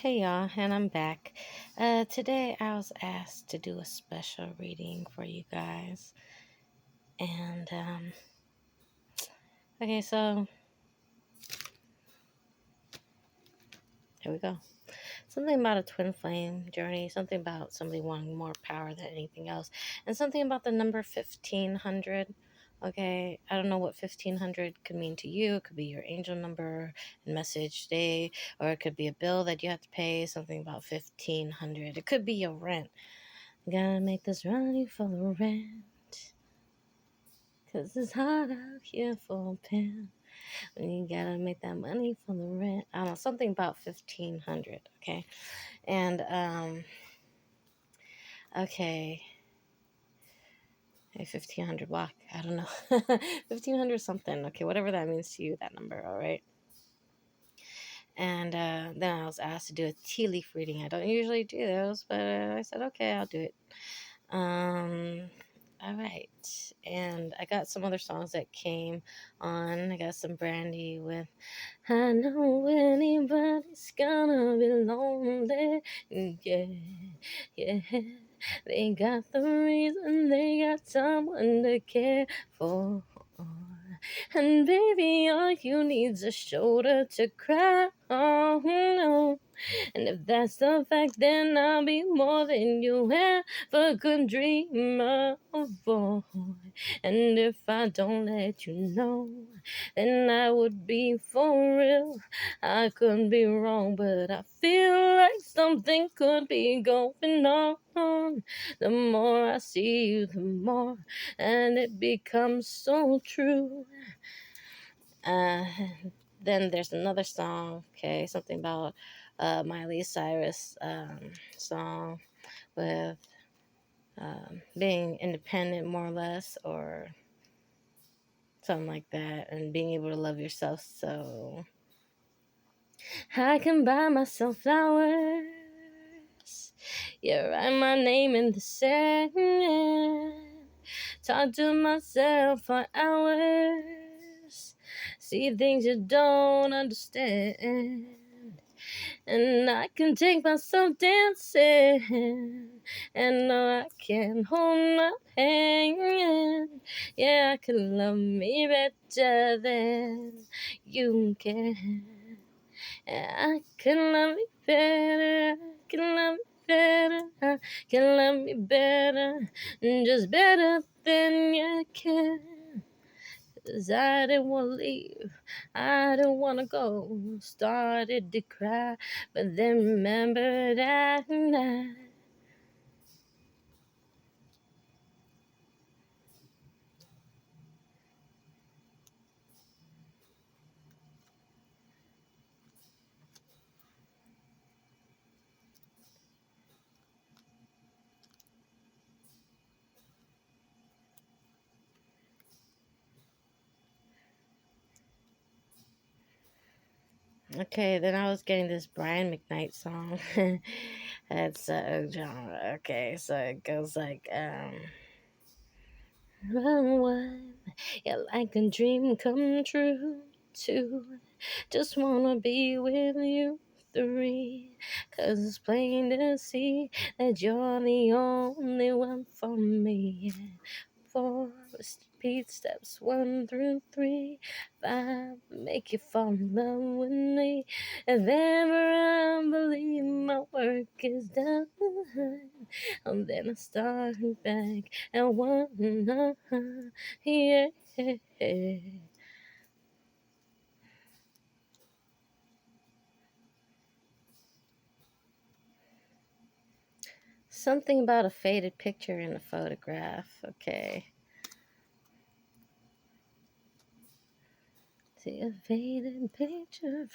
Hey y'all, and I'm back. Today I was asked to do a special reading for you guys. And, okay, so here we go. Something about a twin flame journey, something about somebody wanting more power than anything else, and something about the number 1500. Okay, I don't know what 1500 could mean to you. It could be your angel number and message today, or it could be a bill that you have to pay, something about 1500. It could be your rent. Gotta make this money for the rent. 'Cause it's hard out here for a pen. When you gotta make that money for the rent. I don't know, something about 1500, okay? And, okay. Hey, 1500 block. I don't know. 1500 something. Okay, whatever that means to you, that number, all right? And then I was asked to do a tea leaf reading. I don't usually do those, but I said, okay, I'll do it. All right. And I got some other songs that came on. I got some Brandy with I know anybody's gonna be lonely. Yeah, yeah. They got the reason, they got someone to care for. And baby, all you need's a shoulder to cry on. No. And if that's the fact, then I'll be more than you ever could dream of, boy. And if I don't let you know, then I would be for real. I could be wrong, but I feel like something could be going on. The more I see you, the more, and it becomes so true. Uh, then there's another song, okay, something about Miley Cyrus song with being independent, more or less, or something like that, and being able to love yourself. So I can buy myself flowers. Yeah, write my name in the sand. Talk to myself for hours. See things you don't understand. And I can take myself dancing. And no, I can hold my hand. Yeah, I can love me better than you can. I can love me better. I can love me better. I can love me better. Just better than you can. 'Cause I didn't want to leave. I didn't want to go. Started to cry. But then remembered that night. Okay, then I was getting this Brian McKnight song. It's a genre. Okay, so it goes like, run one, yeah, like a dream come true. Two, just wanna be with you. Three, 'cause it's plain to see that you're the only one for me. Four, repeat steps 1 through 3. 5, make you fall in love with me. If ever I believe my work is done, and then I start back at 1. Yeah. Something about a faded picture in a photograph. Okay. See a faded picture,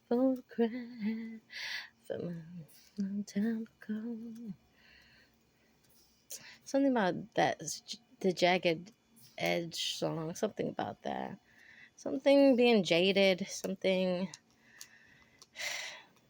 photograph from a long time ago. Something about that, the Jagged Edge song. Something about that. Something being jaded. Something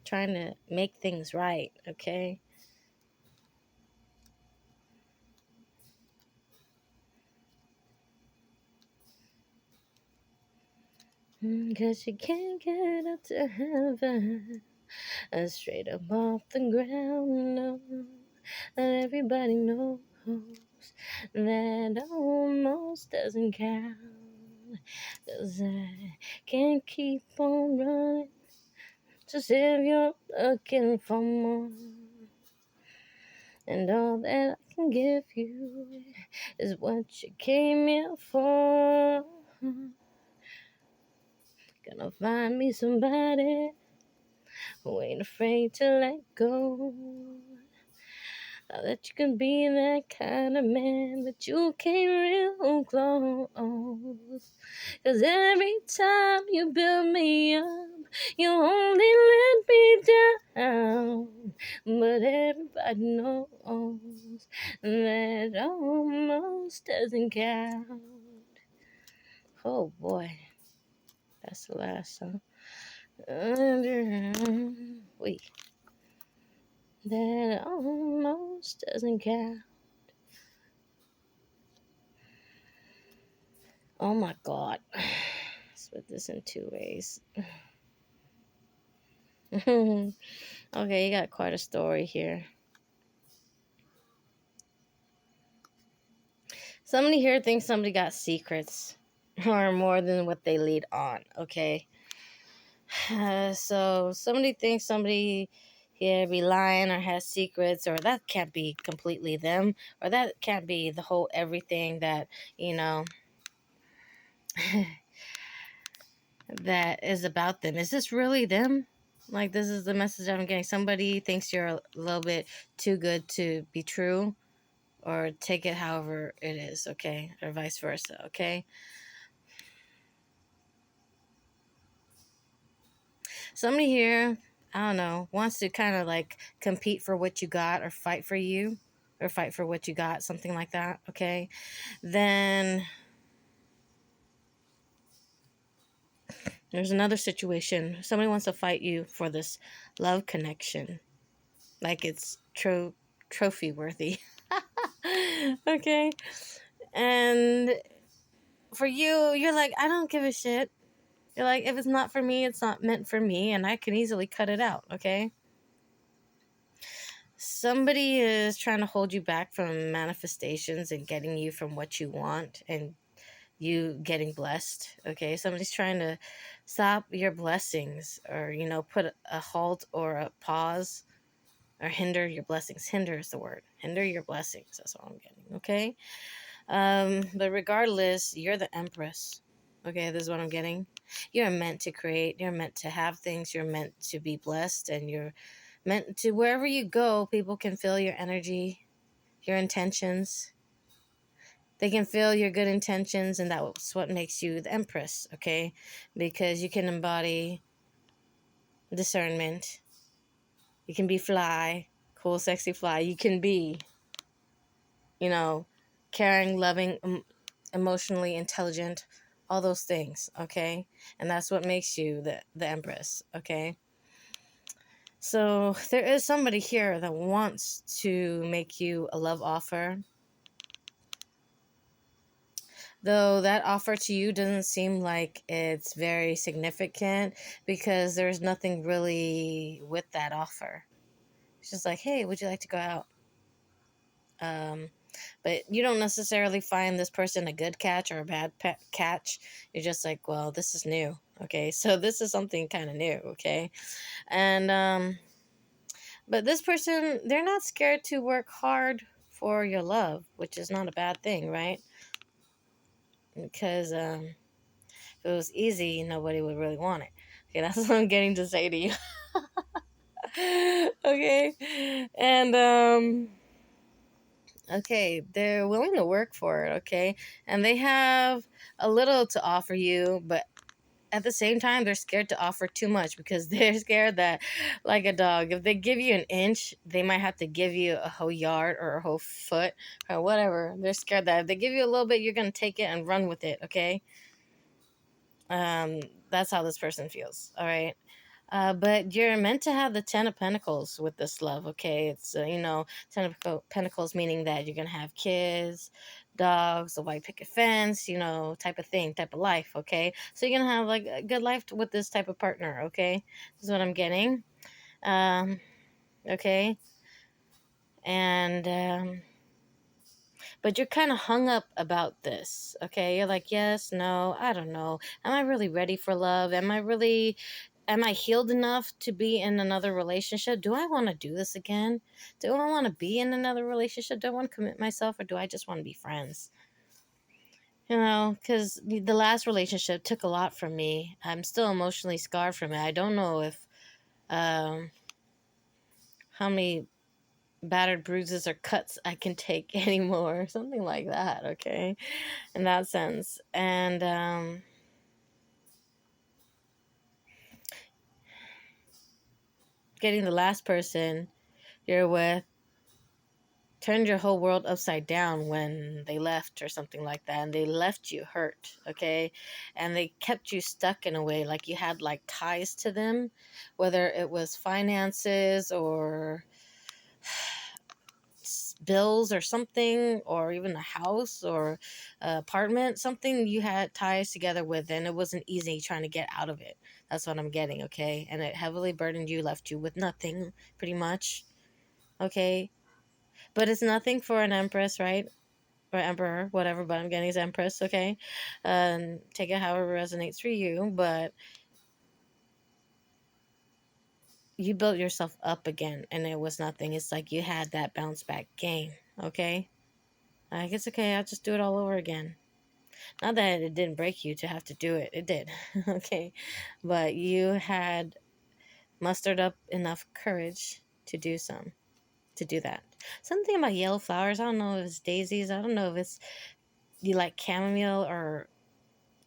trying to make things right. Okay. 'Cause you can't get up to heaven straight up off the ground. No, let everybody knows that almost doesn't count. 'Cause I can't keep on running, just if you're looking for more. And all that I can give you is what you came here for. Gonna find me somebody who ain't afraid to let go. Now that you can be that kind of man, but you came real close. 'Cause every time you build me up, you only let me down. But everybody knows that almost doesn't count. Oh boy, that's the last song. Wait, that almost doesn't count. Oh my god. Split this in two ways. Okay, you got quite a story here. Somebody here thinks somebody got secrets or more than what they lead on, okay? So somebody thinks somebody here be lying or has secrets, or that can't be completely them, or that can't be the whole everything that, you know, that is about them. Is this really them? Like, this is the message I'm getting. Somebody thinks you're a little bit too good to be true, or take it however it is, okay? Or vice versa, okay? Somebody here, I don't know, wants to kind of like compete for what you got, or fight for you, or fight for what you got, something like that, okay? Then there's another situation. Somebody wants to fight you for this love connection, like it's trophy worthy. Okay? And for you, you're like, I don't give a shit. You're like, if it's not for me, it's not meant for me, and I can easily cut it out, okay? Somebody is trying to hold you back from manifestations and getting you from what you want and you getting blessed, okay? Somebody's trying to stop your blessings, or, you know, put a halt or a pause, or hinder your blessings. Hinder is the word. Hinder your blessings. That's what I'm getting, okay? But regardless, you're the empress. Okay, this is what I'm getting. You're meant to create. You're meant to have things. You're meant to be blessed, and you're meant to, wherever you go, people can feel your energy, your intentions. They can feel your good intentions, and that's what makes you the empress, okay? Because you can embody discernment. You can be fly, cool, sexy fly. You can be, you know, caring, loving, emotionally intelligent, all those things, okay? And that's what makes you the empress, okay? So there is somebody here that wants to make you a love offer, though that offer to you doesn't seem like it's very significant, because there's nothing really with that offer. It's just like, hey, would you like to go out? But you don't necessarily find this person a good catch or a bad catch. You're just like, well, this is new, okay? So this is something kind of new, okay? And but this person, they're not scared to work hard for your love, which is not a bad thing, right? Because if it was easy, nobody would really want it. Okay, that's what I'm getting to say to you. Okay, and okay, they're willing to work for it, okay? And they have a little to offer you, but at the same time, they're scared to offer too much, because they're scared that, like a dog, if they give you an inch, they might have to give you a whole yard or a whole foot or whatever. They're scared that if they give you a little bit, you're going to take it and run with it, okay? That's how this person feels, all right? But you're meant to have the Ten of Pentacles with this love, okay? It's, you know, Ten of Pentacles meaning that you're going to have kids, dogs, a white picket fence, you know, type of thing, type of life, okay? So you're going to have, like, a good life with this type of partner, okay? This is what I'm getting. Um, okay. And, but you're kind of hung up about this. Okay. You're like, yes, no, I don't know. Am I really ready for love? Am I healed enough to be in another relationship? Do I want to do this again? Do I want to be in another relationship? Do I want to commit myself, or do I just want to be friends? Because the last relationship took a lot from me. I'm still emotionally scarred from it. I don't know if um, how many battered bruises or cuts I can take anymore, something like that. Okay, in that sense, and getting the last person you're with turned your whole world upside down when they left or something like that, and they left you hurt. Okay, and they kept you stuck in a way, like you had like ties to them, whether it was finances or bills or something, or even a house or apartment, something you had ties together with, and it wasn't easy trying to get out of it. That's what I'm getting. Okay, and it heavily burdened you, left you with nothing pretty much. Okay, but it's nothing for an empress, right? Or emperor, whatever, but I'm getting is empress. Okay, take it however resonates for you, but you built yourself up again, and it was nothing. It's like you had that bounce back game. Okay, like it's okay, I'll just do it all over again. Not that it didn't break you to have to do it, it did. Okay, but you had mustered up enough courage to do that. Something about yellow flowers, I don't know if it's daisies, I don't know if it's you like chamomile or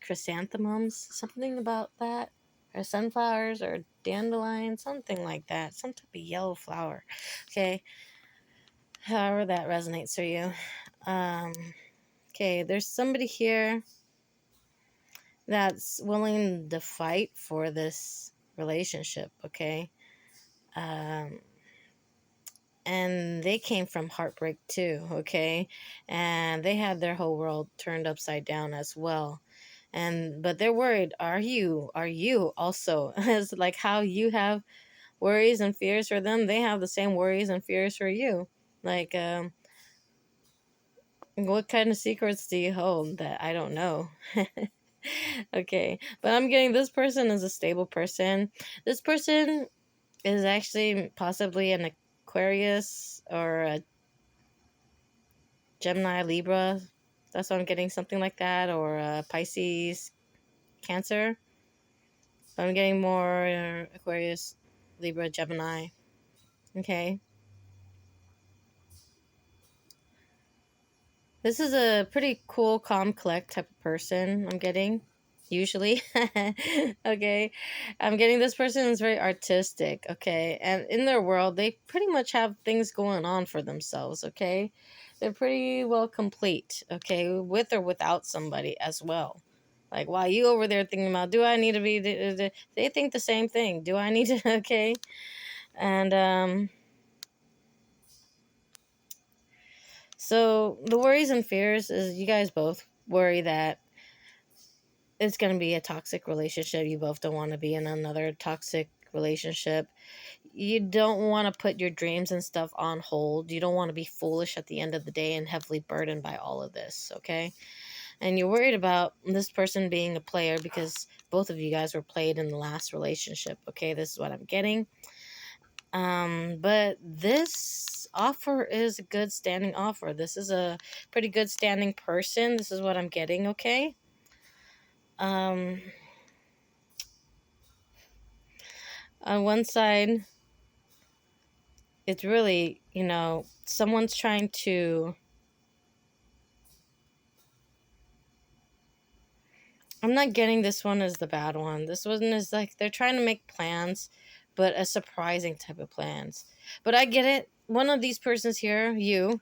chrysanthemums, something about that, or sunflowers or dandelion, something like that, some type of yellow flower. Okay, however that resonates for you. um okay, there's somebody here that's willing to fight for this relationship. Okay, um and they came from heartbreak too. Okay, and they had their whole world turned upside down as well. And but they're worried, are you also as like how you have worries and fears for them, they have the same worries and fears for you. Like, what kind of secrets do you hold that I don't know? Okay, but I'm getting this person is a stable person. This person is actually possibly an Aquarius or a Gemini, Libra. That's what I'm getting, something like that, or a Pisces, Cancer. But I'm getting more Aquarius, Libra, Gemini. Okay. This is a pretty cool, calm, collect type of person I'm getting, usually. Okay. I'm getting this person is very artistic, okay? And in their world, they pretty much have things going on for themselves, okay? They're pretty well complete, okay? With or without somebody as well. Like, while you over there thinking about, do I need to be, they think the same thing. Do I need to, okay? And, so the worries and fears is you guys both worry that it's going to be a toxic relationship. You both don't want to be in another toxic relationship. You don't want to put your dreams and stuff on hold. You don't want to be foolish at the end of the day and heavily burdened by all of this, okay? And you're worried about this person being a player because both of you guys were played in the last relationship, okay? This is what I'm getting. But this offer is a good standing offer. This is a pretty good standing person. This is what I'm getting, okay? Um, on one side, it's really, someone's trying to. I'm not getting this one as the bad one. This one is like they're trying to make plans, but a surprising type of plans. But I get it. One of these persons here, you're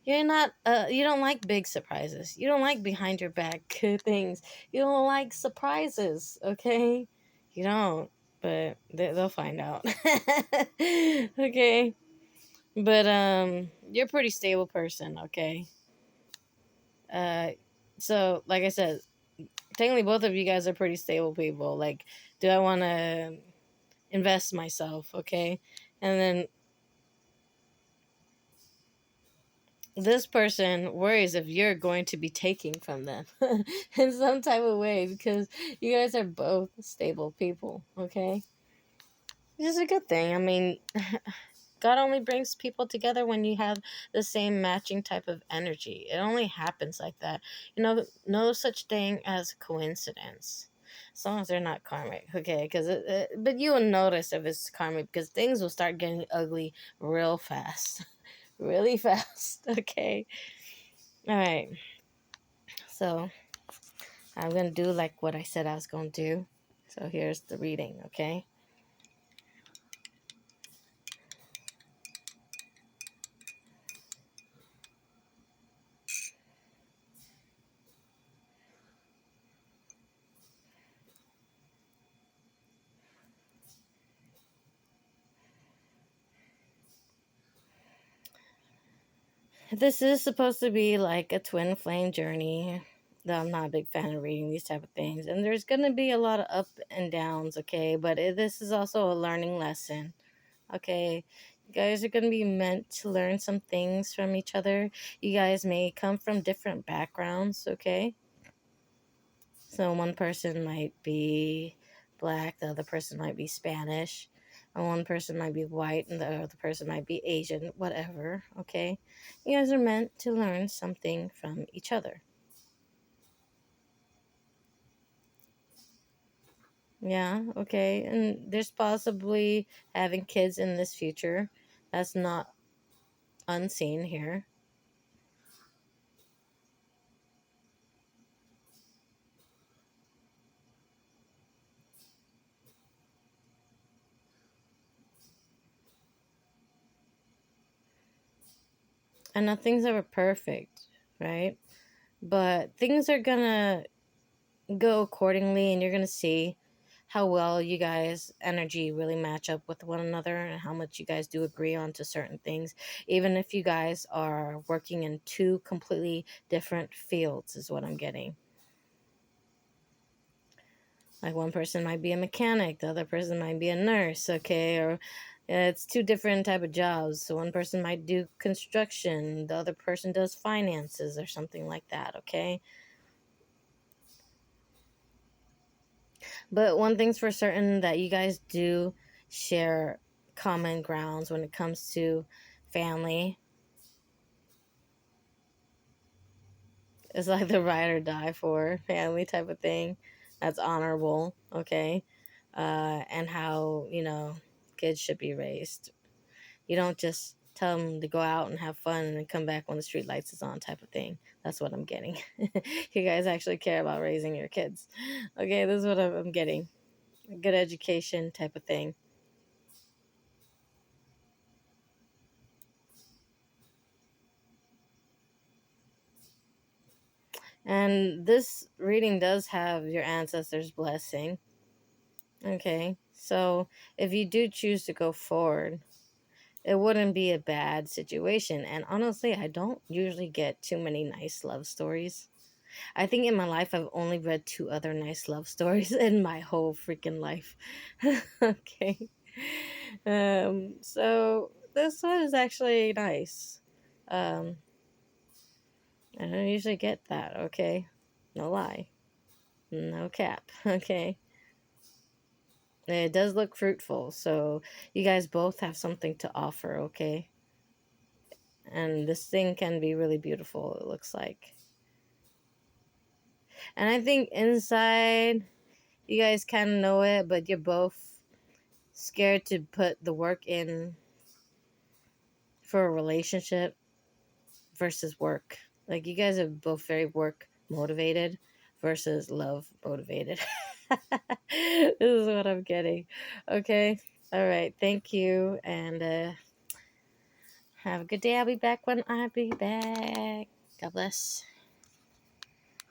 not, you don't like big surprises. You don't like behind your back things. You don't like surprises, okay? You don't, but they'll find out. Okay? But, you're a pretty stable person, okay? Uh, so, like I said, technically both of you guys are pretty stable people. Like, do I want to invest myself, okay? And then this person worries if you're going to be taking from them in some type of way because you guys are both stable people, okay? Which is a good thing. I mean, God only brings people together when you have the same matching type of energy. It only happens like that. You know, no such thing as coincidence. As long as they're not karmic, okay? Because but you will notice if it's karmic because things will start getting ugly real fast, really fast. Okay, all right. So I'm gonna do like what I said I was gonna do. So here's the reading, okay? This is supposed to be like a twin flame journey. Though I'm not a big fan of reading these type of things, and there's gonna be a lot of up and downs, okay? But this is also a learning lesson, okay? You guys are gonna be meant to learn some things from each other. You guys may come from different backgrounds, okay? So one person might be black, the other person might be Spanish, and one person might be white, and the other person might be Asian, whatever, okay? You guys are meant to learn something from each other. Yeah, okay. And there's possibly having kids in this future. That's not unseen here. And nothing's ever perfect, right? But things are gonna go accordingly, and you're gonna see how well you guys energy really match up with one another and how much you guys do agree on to certain things, even if you guys are working in two completely different fields, is what I'm getting. Like one person might be a mechanic, the other person might be a nurse, okay? Or it's two different type of jobs. So one person might do construction, the other person does finances or something like that, okay? But one thing's for certain, that you guys do share common grounds when it comes to family. It's like the ride or die for family type of thing. That's honorable, okay? And how, kids should be raised. You don't just tell them to go out and have fun and then come back when the street lights is on type of thing. That's what I'm getting. You guys actually care about raising your kids. Okay, this is what I'm getting. A good education type of thing. And this reading does have your ancestors' blessing. Okay, so if you do choose to go forward, it wouldn't be a bad situation. And honestly, I don't usually get too many nice love stories. I think in my life, I've only read two other nice love stories in my whole freaking life. Okay. So this one is actually nice. Um, I don't usually get that, okay? No lie. No cap, okay? It does look fruitful, so you guys both have something to offer, okay? And this thing can be really beautiful, it looks like. And I think inside, you guys kind of know it, but you're both scared to put the work in for a relationship versus work. Like, you guys are both very work motivated versus love motivated. This is what I'm getting. Okay. All right. Thank you. And have a good day. I'll be back when I be back. God bless.